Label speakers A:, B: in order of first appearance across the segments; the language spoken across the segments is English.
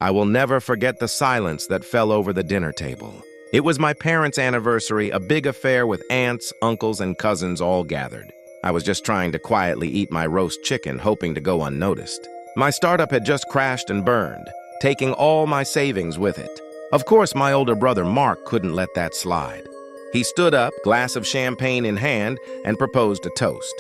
A: I will never forget the silence that fell over the dinner table. It was my parents' anniversary, a big affair with aunts, uncles, and cousins all gathered. I was just trying to quietly eat my roast chicken, hoping to go unnoticed. My startup had just crashed and burned, taking all my savings with it. Of course, my older brother Mark couldn't let that slide. He stood up, glass of champagne in hand, and proposed a toast.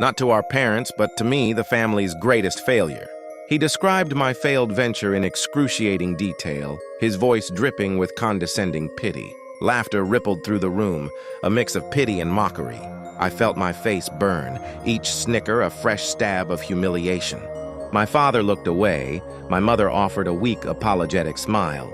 A: Not to our parents, but to me, the family's greatest failure. He described my failed venture in excruciating detail, his voice dripping with condescending pity. Laughter rippled through the room, a mix of pity and mockery. I felt my face burn, each snicker a fresh stab of humiliation. My father looked away, my mother offered a weak, apologetic smile.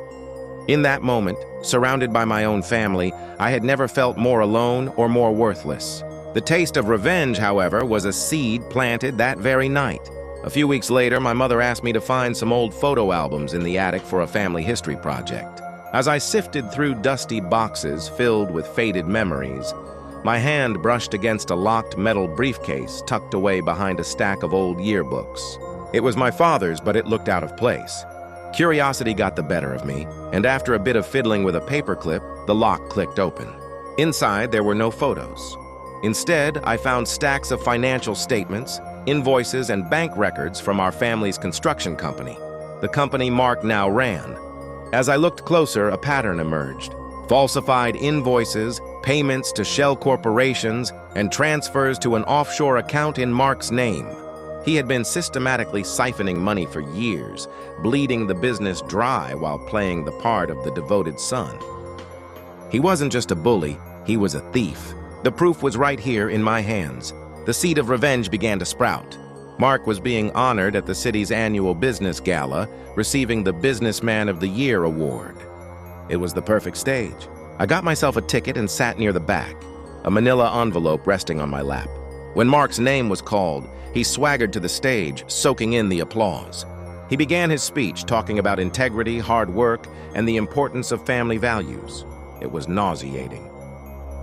A: In that moment, surrounded by my own family, I had never felt more alone or more worthless. The taste of revenge, however, was a seed planted that very night. A few weeks later, my mother asked me to find some old photo albums in the attic for a family history project. As I sifted through dusty boxes filled with faded memories, my hand brushed against a locked metal briefcase tucked away behind a stack of old yearbooks. It was my father's, but it looked out of place. Curiosity got the better of me, and after a bit of fiddling with a paperclip, the lock clicked open. Inside, there were no photos. Instead, I found stacks of financial statements, invoices, and bank records from our family's construction company, the company Mark now ran. As I looked closer, a pattern emerged. Falsified invoices, payments to shell corporations, and transfers to an offshore account in Mark's name. He had been systematically siphoning money for years, bleeding the business dry while playing the part of the devoted son. He wasn't just a bully, he was a thief. The proof was right here in my hands. The seed of revenge began to sprout. Mark was being honored at the city's annual business gala, receiving the Businessman of the Year award. It was the perfect stage. I got myself a ticket and sat near the back, a manila envelope resting on my lap. When Mark's name was called, he swaggered to the stage, soaking in the applause. He began his speech talking about integrity, hard work, and the importance of family values. It was nauseating.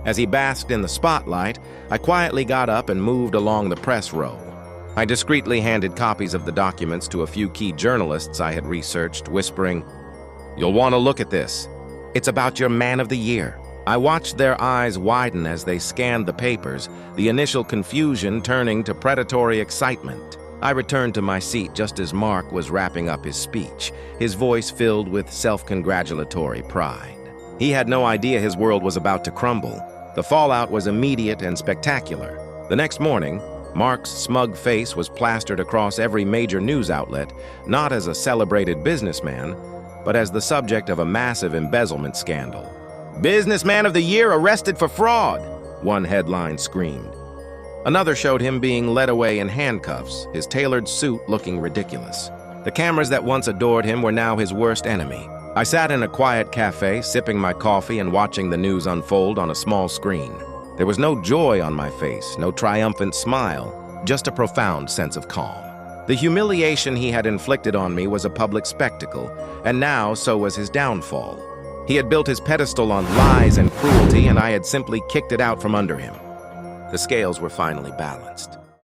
A: As he basked in the spotlight, I quietly got up and moved along the press row. I discreetly handed copies of the documents to a few key journalists I had researched, whispering, "You'll want to look at this. It's about your man of the year." I watched their eyes widen as they scanned the papers, the initial confusion turning to predatory excitement. I returned to my seat just as Mark was wrapping up his speech, his voice filled with self-congratulatory pride. He had no idea his world was about to crumble. The fallout was immediate and spectacular. The next morning, Mark's smug face was plastered across every major news outlet, not as a celebrated businessman, but as the subject of a massive embezzlement scandal. "Businessman of the Year arrested for fraud," one headline screamed. Another showed him being led away in handcuffs, his tailored suit looking ridiculous. The cameras that once adored him were now his worst enemy. I sat in a quiet cafe, sipping my coffee and watching the news unfold on a small screen. There was no joy on my face, no triumphant smile, just a profound sense of calm. The humiliation he had inflicted on me was a public spectacle, and now so was his downfall. He had built his pedestal on lies and cruelty, and I had simply kicked it out from under him. The scales were finally balanced.